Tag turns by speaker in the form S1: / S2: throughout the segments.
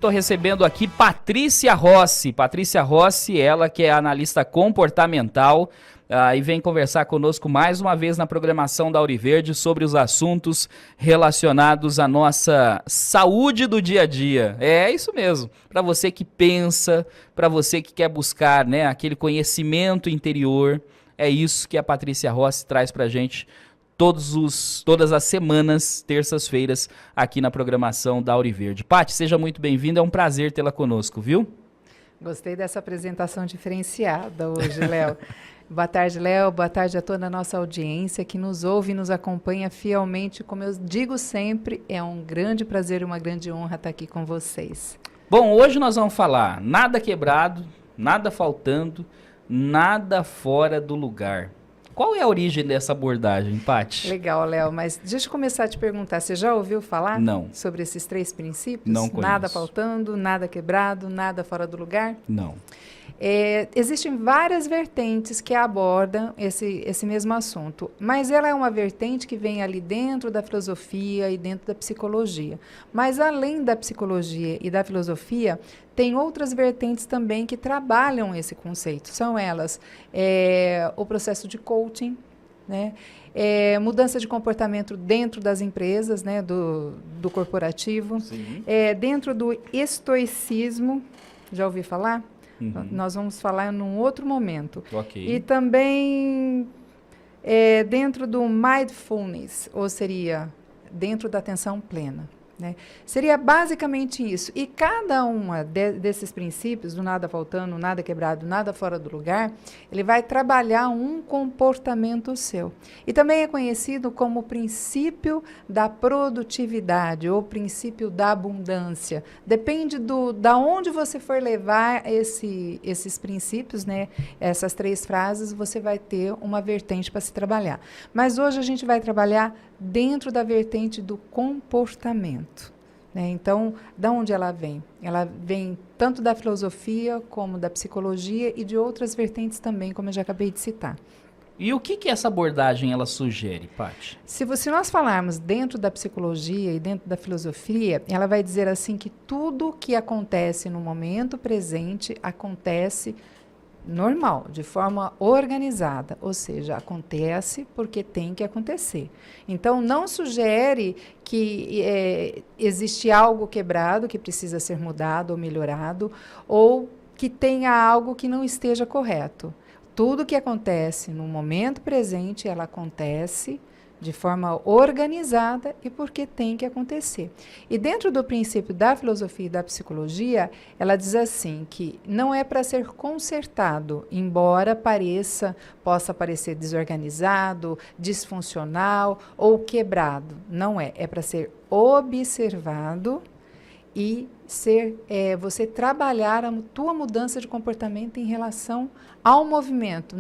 S1: Estou recebendo aqui Patrícia Rossi. Patrícia Rossi, ela que é analista comportamental e vem conversar conosco mais uma vez na programação da Auriverde sobre os assuntos relacionados à nossa saúde do dia a dia. É isso mesmo, para você que pensa, para você que quer buscar, né, aquele conhecimento interior, é isso que a Patrícia Rossi traz para a gente todas as semanas, terças-feiras, aqui na programação da Auriverde. Paty, seja muito bem-vinda, é um prazer tê-la conosco, viu?
S2: Gostei dessa apresentação diferenciada hoje, Léo. Boa tarde, Léo. Boa tarde a toda a nossa audiência que nos ouve e nos acompanha fielmente. Como eu digo sempre, é um grande prazer e uma grande honra estar aqui com vocês.
S1: Bom, hoje nós vamos falar nada quebrado, nada faltando, nada fora do lugar. Qual é a origem dessa abordagem, Paty?
S2: Legal, Léo, mas deixa eu começar a te perguntar, você já ouviu falar sobre esses 3 princípios?
S1: Não conheço.
S2: Nada faltando, nada quebrado, nada fora do lugar?
S1: Não.
S2: Existem várias vertentes que abordam esse mesmo assunto, mas ela é uma vertente que vem ali dentro da filosofia e dentro da psicologia. Mas além da psicologia e da filosofia, tem outras vertentes também que trabalham esse conceito. São elas o processo de coaching, né? Mudança de comportamento dentro das empresas, né? do corporativo, dentro do estoicismo, já ouvi falar? Uhum. Nós vamos falar num outro momento.
S1: Okay.
S2: E também dentro do mindfulness, ou seria dentro da atenção plena. Né? Seria basicamente isso. E cada uma desses princípios, do nada faltando, nada quebrado, nada fora do lugar, ele vai trabalhar um comportamento seu. E também é conhecido como o princípio da produtividade ou princípio da abundância. Depende da onde você for levar esses princípios, né? Essas 3 frases, você vai ter uma vertente para se trabalhar. Mas hoje a gente vai trabalhar dentro da vertente do comportamento. Né? Então, da onde ela vem? Ela vem tanto da filosofia como da psicologia e de outras vertentes também, como eu já acabei de citar.
S1: E o que essa abordagem ela sugere, Paty?
S2: Se nós falarmos dentro da psicologia e dentro da filosofia, ela vai dizer assim que tudo que acontece no momento presente acontece normal, de forma organizada, ou seja, acontece porque tem que acontecer. Então, não sugere que existe algo quebrado que precisa ser mudado ou melhorado, ou que tenha algo que não esteja correto. Tudo que acontece no momento presente, ela acontece de forma organizada e porque tem que acontecer. E dentro do princípio da filosofia e da psicologia, ela diz assim, que não é para ser consertado, embora possa parecer desorganizado, disfuncional ou quebrado. Não é. É para ser observado e você trabalhar a tua mudança de comportamento em relação ao movimento.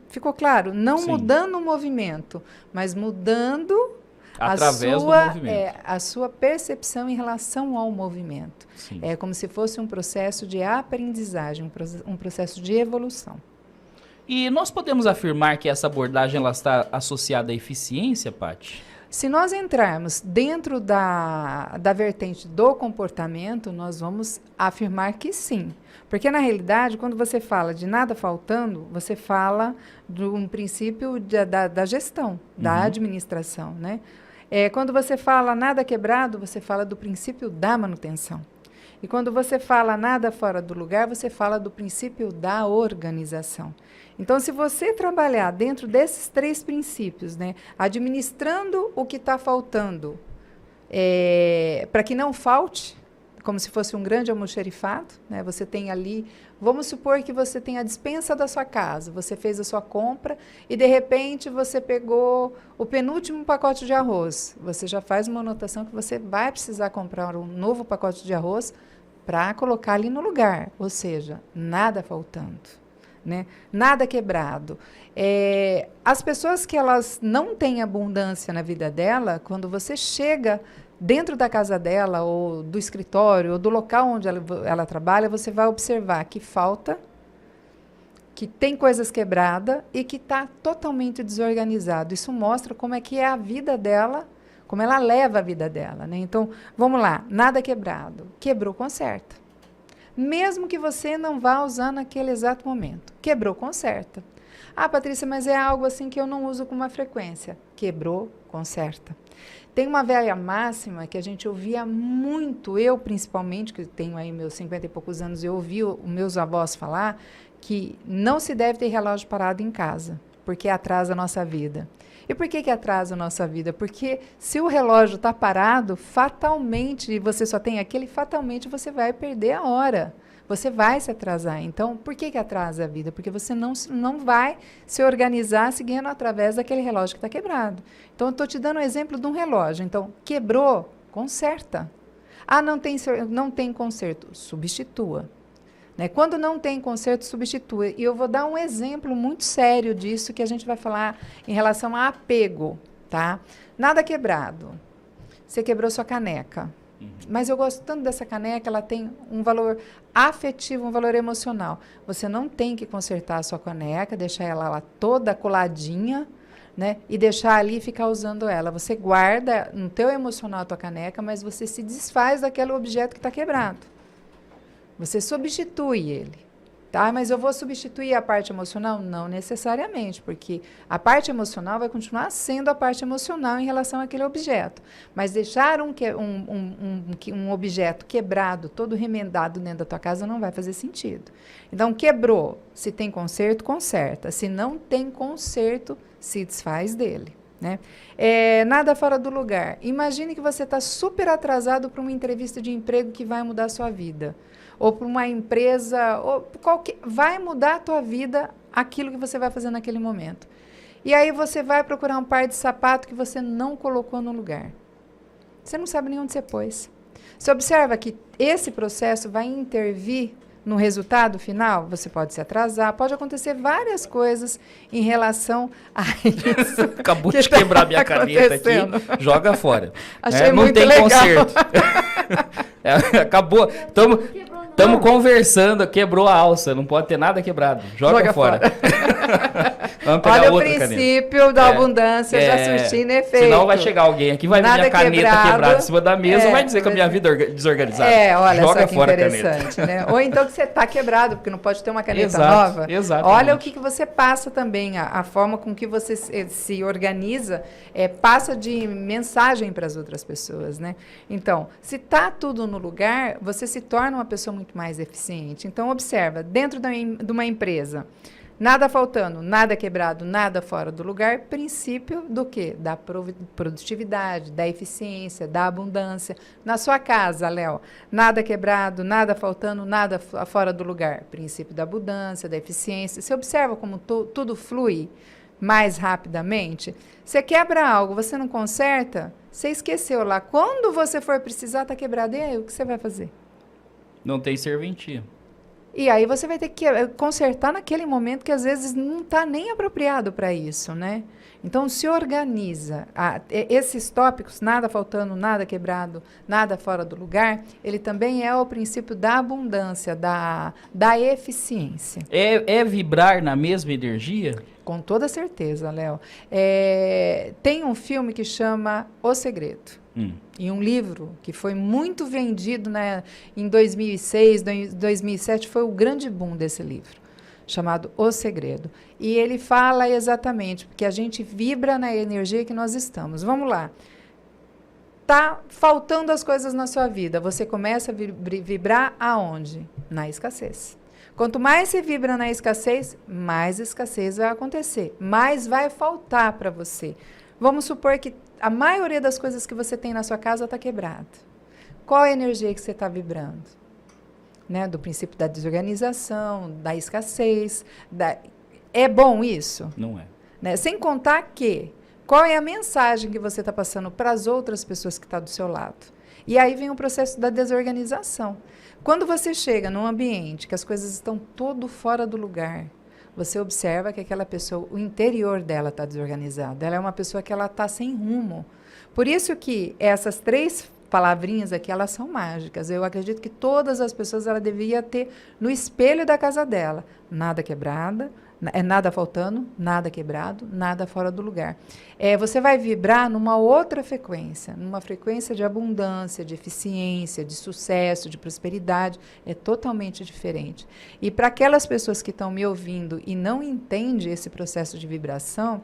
S2: Ficou claro? Não Sim. mudando o movimento, mas mudando
S1: através do movimento.
S2: A sua percepção em relação ao movimento.
S1: Sim.
S2: É como se fosse um processo de aprendizagem, um processo de evolução.
S1: E nós podemos afirmar que essa abordagem ela está associada à eficiência, Paty?
S2: Se nós entrarmos dentro da vertente do comportamento, nós vamos afirmar que sim. Porque, na realidade, quando você fala de nada faltando, você fala de um princípio da gestão, da administração. Né? Quando você fala nada quebrado, você fala do princípio da manutenção. E quando você fala nada fora do lugar, você fala do princípio da organização. Então, se você trabalhar dentro desses 3 princípios, né, administrando o que está faltando, para que não falte, como se fosse um grande almoxerifado, né, você tem ali, vamos supor que você tem a despensa da sua casa, você fez a sua compra e, de repente, você pegou o penúltimo pacote de arroz. Você já faz uma anotação que você vai precisar comprar um novo pacote de arroz para colocar ali no lugar, ou seja, nada faltando. Né? Nada quebrado. As pessoas que elas não têm abundância na vida dela, quando você chega dentro da casa dela, ou do escritório, ou do local onde ela trabalha, você vai observar que falta, que tem coisas quebradas e que está totalmente desorganizado. Isso mostra como é que é a vida dela como ela leva a vida dela, né? Então, vamos lá, nada quebrado. Quebrou, conserta. Mesmo que você não vá usar naquele exato momento. Quebrou, conserta. Ah, Patrícia, mas é algo assim que eu não uso com uma frequência. Quebrou, conserta. Tem uma velha máxima que a gente ouvia muito, eu principalmente, que tenho aí meus 50 e poucos anos, eu ouvi os meus avós falar que não se deve ter relógio parado em casa, porque atrasa a nossa vida. E por que atrasa a nossa vida? Porque se o relógio está parado, fatalmente, você só tem aquele, fatalmente você vai perder a hora. Você vai se atrasar. Então, por que atrasa a vida? Porque você não vai se organizar seguindo através daquele relógio que está quebrado. Então, eu estou te dando um exemplo de um relógio. Então, quebrou, conserta. Ah, não tem conserto, substitua. Né? Quando não tem conserto, substitua. E eu vou dar um exemplo muito sério disso que a gente vai falar em relação a apego. Tá? Nada quebrado. Você quebrou sua caneca. Mas eu gosto tanto dessa caneca, ela tem um valor afetivo, um valor emocional. Você não tem que consertar a sua caneca, deixar ela lá toda coladinha, né? E deixar ali e ficar usando ela. Você guarda no teu emocional a tua caneca, mas você se desfaz daquele objeto que está quebrado. Você substitui ele. Tá, mas eu vou substituir a parte emocional? Não necessariamente, porque a parte emocional vai continuar sendo a parte emocional em relação àquele objeto. Mas deixar um objeto quebrado, todo remendado dentro da tua casa, não vai fazer sentido. Então, quebrou. Se tem conserto, conserta. Se não tem conserto, se desfaz dele. Né? Nada fora do lugar. Imagine que você está super atrasado para uma entrevista de emprego que vai mudar a sua vida. Ou para uma empresa, ou vai mudar a tua vida aquilo que você vai fazer naquele momento. E aí você vai procurar um par de sapato que você não colocou no lugar. Você não sabe nem onde você pôs. Você observa que esse processo vai intervir no resultado final? Você pode se atrasar, pode acontecer várias coisas em relação a isso.
S1: Acabou de quebrar minha caneta aqui, joga fora.
S2: Achei
S1: não
S2: muito
S1: tem
S2: legal.
S1: Conserto. Acabou. Estamos conversando, quebrou a alça, não pode ter nada quebrado. Joga fora. Vamos pegar
S2: olha
S1: outra
S2: o princípio da abundância, já surtindo efeito.
S1: Senão vai chegar alguém aqui, vai ver minha caneta quebrada em cima da mesa, vai dizer que a minha vida é desorganizada.
S2: Olha
S1: joga
S2: só que
S1: fora
S2: interessante, né? Ou então que você está quebrado, porque não pode ter uma caneta nova.
S1: Exatamente.
S2: Olha o que você passa também, a forma com que você se organiza, passa de mensagem para as outras pessoas, né? Então, se está tudo no lugar, você se torna uma pessoa muito mais eficiente. Então, observa, dentro de uma empresa, nada faltando, nada quebrado, nada fora do lugar, princípio do quê? Da produtividade, da eficiência, da abundância. Na sua casa, Léo, nada quebrado, nada faltando, nada fora do lugar. Princípio da abundância, da eficiência. Você observa como tudo flui mais rapidamente? Você quebra algo, você não conserta, você esqueceu lá. Quando você for precisar, está quebrado. E aí, o que você vai fazer?
S1: Não tem serventia.
S2: E aí você vai ter que consertar naquele momento que às vezes não está nem apropriado para isso, né? Então, se organiza. Esses tópicos, nada faltando, nada quebrado, nada fora do lugar, ele também é o princípio da abundância, da eficiência.
S1: É vibrar na mesma energia?
S2: Com toda certeza, Léo. Tem um filme que chama O Segredo. E um livro que foi muito vendido, né, em 2006, 2007, foi o grande boom desse livro, chamado O Segredo. E ele fala exatamente, porque a gente vibra na energia que nós estamos. Vamos lá. Tá faltando as coisas na sua vida, você começa a vibrar aonde? Na escassez. Quanto mais você vibra na escassez, mais escassez vai acontecer, mais vai faltar para você. Vamos supor que a maioria das coisas que você tem na sua casa está quebrada. Qual é a energia que você está vibrando? Né? Do princípio da desorganização, da escassez. É bom isso?
S1: Não é.
S2: Né? Sem contar que, qual é a mensagem que você está passando para as outras pessoas que estão do seu lado? E aí vem o processo da desorganização. Quando você chega num ambiente que as coisas estão todo fora do lugar, você observa que aquela pessoa, o interior dela está desorganizado. Ela é uma pessoa que ela está sem rumo. Por isso que essas 3 palavrinhas aqui, elas são mágicas. Eu acredito que todas as pessoas, ela devia ter no espelho da casa dela. Nada quebrada, É nada faltando, nada quebrado, nada fora do lugar. Você vai vibrar numa outra frequência, numa frequência de abundância, de eficiência, de sucesso, de prosperidade. É totalmente diferente. E para aquelas pessoas que estão me ouvindo e não entendem esse processo de vibração,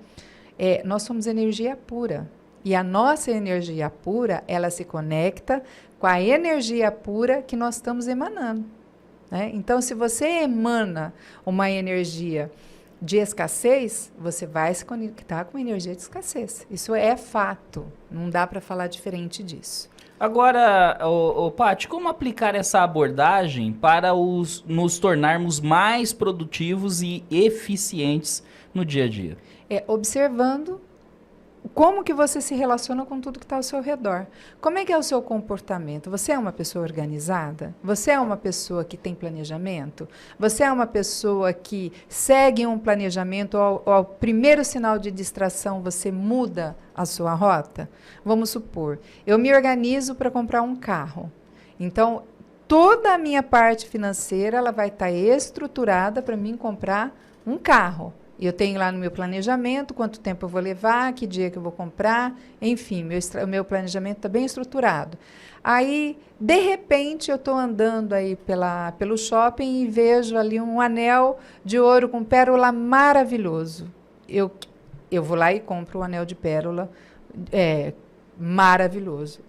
S2: nós somos energia pura. E a nossa energia pura, ela se conecta com a energia pura que nós estamos emanando. Né? Então, se você emana uma energia de escassez, você vai se conectar com uma energia de escassez. Isso é fato. Não dá para falar diferente disso.
S1: Agora, Paty, como aplicar essa abordagem para nos tornarmos mais produtivos e eficientes no dia a dia?
S2: Observando como que você se relaciona com tudo que está ao seu redor. Como é que é o seu comportamento? Você é uma pessoa organizada? Você é uma pessoa que tem planejamento? Você é uma pessoa que segue um planejamento, ao primeiro sinal de distração você muda a sua rota? Vamos supor, eu me organizo para comprar um carro. Então, toda a minha parte financeira ela vai estar estruturada para mim comprar um carro. Eu tenho lá no meu planejamento quanto tempo eu vou levar, que dia que eu vou comprar, enfim, meu planejamento está bem estruturado. Aí, de repente, eu estou andando aí pelo shopping e vejo ali um anel de ouro com pérola maravilhoso. Eu vou lá e compro o anel de pérola maravilhoso.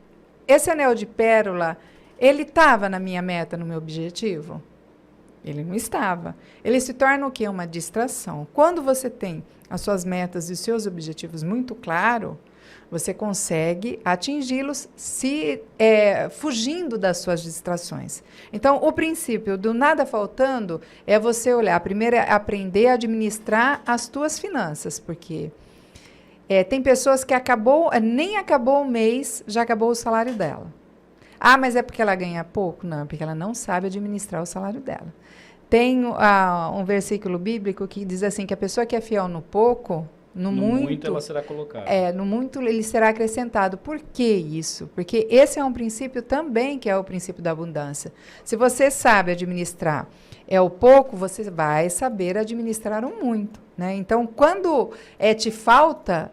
S2: Esse anel de pérola, ele estava na minha meta, no meu objetivo? Ele não estava. Ele se torna o quê? Uma distração. Quando você tem as suas metas e os seus objetivos muito claros, você consegue atingi-los fugindo das suas distrações. Então, o princípio do nada faltando é você olhar. Primeiro é aprender a administrar as tuas finanças, porque tem pessoas que nem acabou o mês, já acabou o salário dela. Ah, mas é porque ela ganha pouco? Não, é porque ela não sabe administrar o salário dela. Tem um versículo bíblico que diz assim, que a pessoa que é fiel no pouco, no muito
S1: ela será colocada.
S2: No muito ele será acrescentado. Por que isso? Porque esse é um princípio também que é o princípio da abundância. Se você sabe administrar o pouco, você vai saber administrar o muito. Né? Então, quando te falta...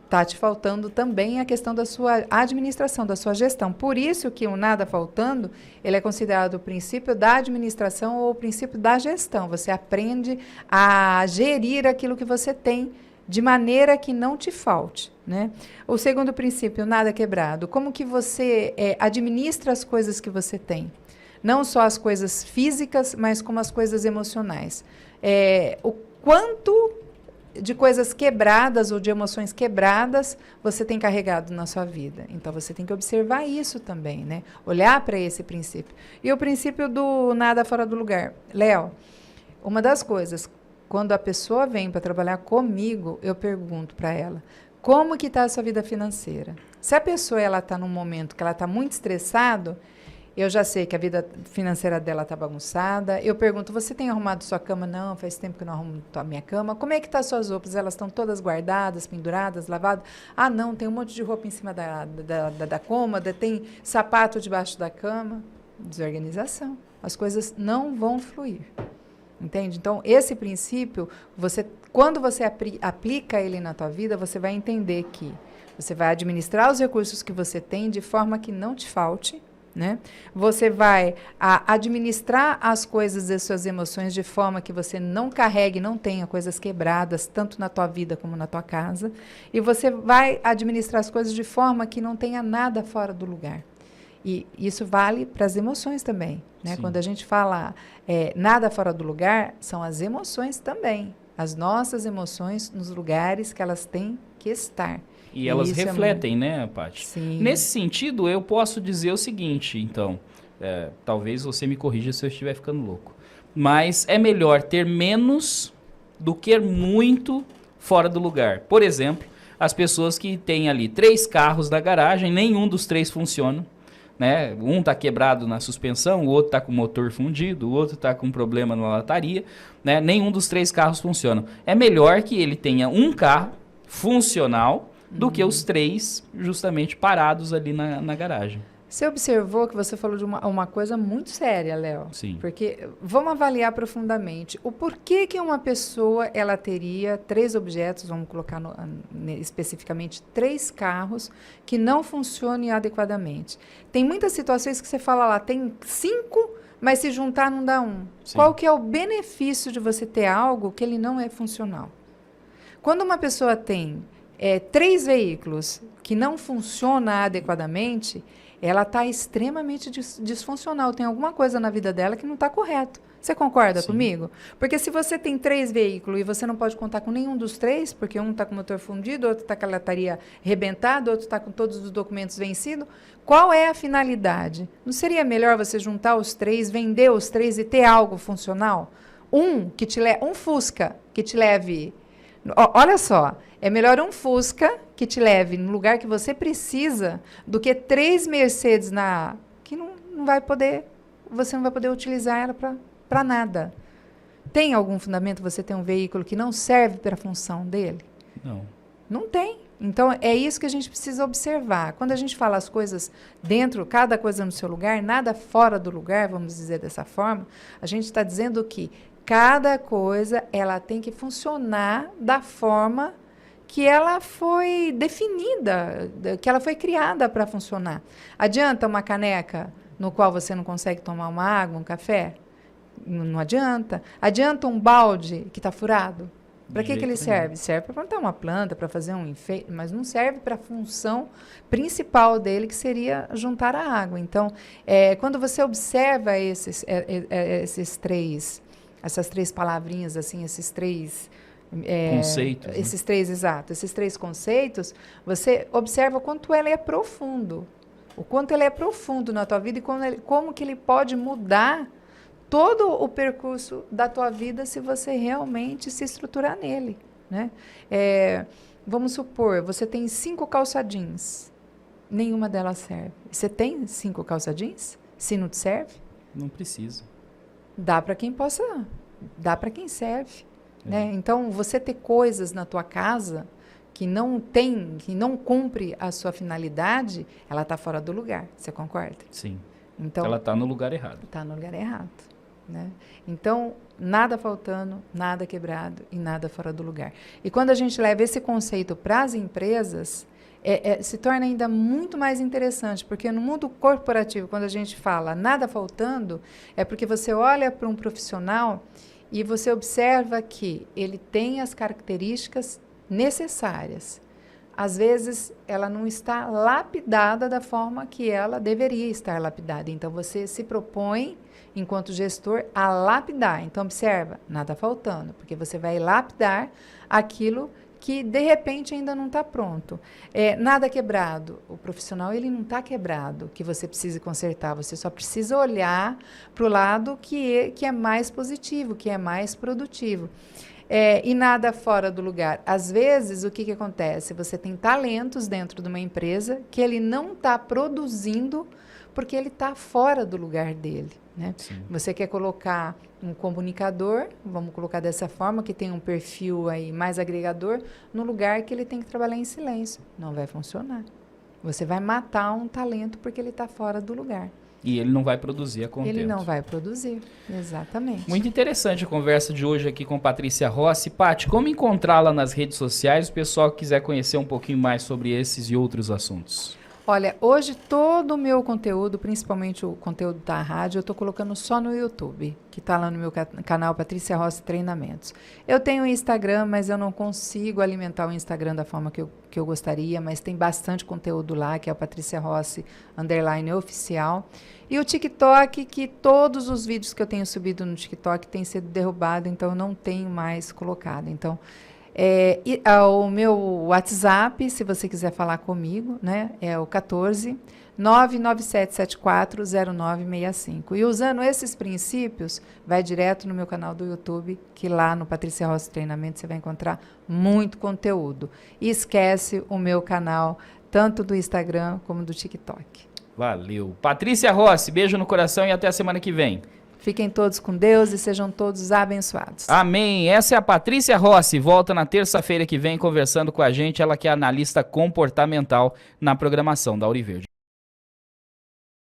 S2: está te faltando também a questão da sua administração, da sua gestão. Por isso que o nada faltando, ele é considerado o princípio da administração ou o princípio da gestão. Você aprende a gerir aquilo que você tem de maneira que não te falte. Né? O segundo princípio, nada quebrado. Como que você administra as coisas que você tem? Não só as coisas físicas, mas como as coisas emocionais. O quanto de coisas quebradas ou de emoções quebradas você tem carregado na sua vida. Então, você tem que observar isso também, né? Olhar para esse princípio. E o princípio do nada fora do lugar. Léo, uma das coisas, quando a pessoa vem para trabalhar comigo, eu pergunto para ela, como que está a sua vida financeira? Se a pessoa está num momento que ela está muito estressada, eu já sei que a vida financeira dela está bagunçada. Eu pergunto, você tem arrumado sua cama? Não, faz tempo que eu não arrumo a minha cama. Como é que estão as suas roupas? Elas estão todas guardadas, penduradas, lavadas? Ah, não, tem um monte de roupa em cima da cômoda, tem sapato debaixo da cama. Desorganização. As coisas não vão fluir. Entende? Então, esse princípio, quando você aplica ele na tua vida, você vai entender que você vai administrar os recursos que você tem de forma que não te falte. Né? Você vai administrar as coisas das suas emoções de forma que você não carregue, não tenha coisas quebradas, tanto na tua vida como na tua casa. E você vai administrar as coisas de forma que não tenha nada fora do lugar. E isso vale para as emoções também. Né? Quando a gente fala nada fora do lugar, são as emoções também. As nossas emoções nos lugares que elas têm que estar.
S1: E elas refletem, né, Paty?
S2: Sim.
S1: Nesse sentido, eu posso dizer o seguinte, então, talvez você me corrija se eu estiver ficando louco, mas é melhor ter menos do que muito fora do lugar. Por exemplo, as pessoas que têm ali 3 carros na garagem, nenhum dos 3 funciona. Né? Um está quebrado na suspensão, o outro está com o motor fundido, o outro está com problema na lataria. Né? Nenhum dos 3 carros funciona. É melhor que ele tenha um carro funcional do que os 3 justamente parados ali na garagem.
S2: Você observou que você falou de uma coisa muito séria, Léo.
S1: Sim.
S2: Porque vamos avaliar profundamente o porquê que uma pessoa ela teria 3 objetos, vamos colocar especificamente 3 carros que não funcionem adequadamente. Tem muitas situações que você fala lá, tem 5, mas se juntar não dá 1.
S1: Sim.
S2: Qual que é o benefício de você ter algo que ele não é funcional? Quando uma pessoa tem 3 veículos que não funcionam adequadamente, ela está extremamente disfuncional. Tem alguma coisa na vida dela que não está correto. Você concorda
S1: Sim.
S2: comigo? Porque se você tem 3 veículos e você não pode contar com nenhum dos 3, porque um está com o motor fundido, outro está com a lataria arrebentada, outro está com todos os documentos vencidos, qual é a finalidade? Não seria melhor você juntar os 3, vender os 3 e ter algo funcional? Um Fusca que te leve... Olha só, é melhor um Fusca que te leve no lugar que você precisa do que 3 Mercedes que não vai poder, você não vai poder utilizar ela para nada. Tem algum fundamento você ter um veículo que não serve para a função dele?
S1: Não.
S2: Não tem. Então, é isso que a gente precisa observar. Quando a gente fala as coisas dentro, cada coisa no seu lugar, nada fora do lugar, vamos dizer dessa forma, a gente está dizendo que cada coisa, ela tem que funcionar da forma que ela foi definida, que ela foi criada para funcionar. Adianta uma caneca no qual você não consegue tomar uma água, um café? Não adianta. Adianta um balde que está furado? Para que ele serve? Serve para plantar uma planta, para fazer um enfeite, mas não serve para a função principal dele, que seria juntar a água. Então, quando você observa essas 3 palavrinhas, assim, esses 3
S1: conceitos. Né?
S2: Esses 3 conceitos, você observa o quanto ele é profundo. O quanto ele é profundo na tua vida e como que ele pode mudar todo o percurso da tua vida se você realmente se estruturar nele. Né? Vamos supor, você tem 5 calça jeans, nenhuma delas serve. Você tem 5 calça jeans? Se não te serve?
S1: Não precisa.
S2: Dá para quem serve. Né? Então, você ter coisas na tua casa que não cumpre a sua finalidade, ela está fora do lugar. Você concorda?
S1: Sim.
S2: Então,
S1: ela está no lugar errado.
S2: Está no lugar errado. Né? Então, nada faltando, nada quebrado e nada fora do lugar. E quando a gente leva esse conceito para as empresas, se torna ainda muito mais interessante, porque no mundo corporativo, quando a gente fala nada faltando, é porque você olha para um profissional e você observa que ele tem as características necessárias. Às vezes, ela não está lapidada da forma que ela deveria estar lapidada. Então, você se propõe, enquanto gestor, a lapidar. Então, observa, nada faltando, porque você vai lapidar aquilo que, de repente, ainda não está pronto. Nada quebrado. O profissional, ele não está quebrado, que você precise consertar. Você só precisa olhar para o lado que é mais positivo, que é mais produtivo. E nada fora do lugar. Às vezes, o que acontece? Você tem talentos dentro de uma empresa que ele não está produzindo porque ele está fora do lugar dele. Né? Você quer colocar um comunicador, vamos colocar dessa forma, que tem um perfil aí mais agregador, no lugar que ele tem que trabalhar em silêncio. Não vai funcionar. Você vai matar um talento porque ele está fora do lugar.
S1: E ele não vai produzir a contento.
S2: Ele não vai produzir, exatamente.
S1: Muito interessante a conversa de hoje aqui com Patrícia Rossi. Paty, como encontrá-la nas redes sociais, o pessoal que quiser conhecer um pouquinho mais sobre esses e outros assuntos?
S2: Olha, hoje todo o meu conteúdo, principalmente o conteúdo da rádio, eu estou colocando só no YouTube, que está lá no meu canal Patrícia Rossi Treinamentos. Eu tenho o Instagram, mas eu não consigo alimentar o Instagram da forma que eu gostaria, mas tem bastante conteúdo lá, que é o Patrícia Rossi _oficial. E o TikTok, que todos os vídeos que eu tenho subido no TikTok têm sido derrubados, então eu não tenho mais colocado. Então, o meu WhatsApp, se você quiser falar comigo, né, é o 14 997740965. E usando esses princípios, vai direto no meu canal do YouTube, que lá no Patrícia Rossi Treinamento você vai encontrar muito conteúdo. E esquece o meu canal, tanto do Instagram como do TikTok.
S1: Valeu. Patrícia Rossi, beijo no coração e até a semana que vem.
S2: Fiquem todos com Deus e sejam todos abençoados.
S1: Amém. Essa é a Patrícia Rossi. Volta na terça-feira que vem conversando com a gente. Ela que é analista comportamental na programação da Auriverde.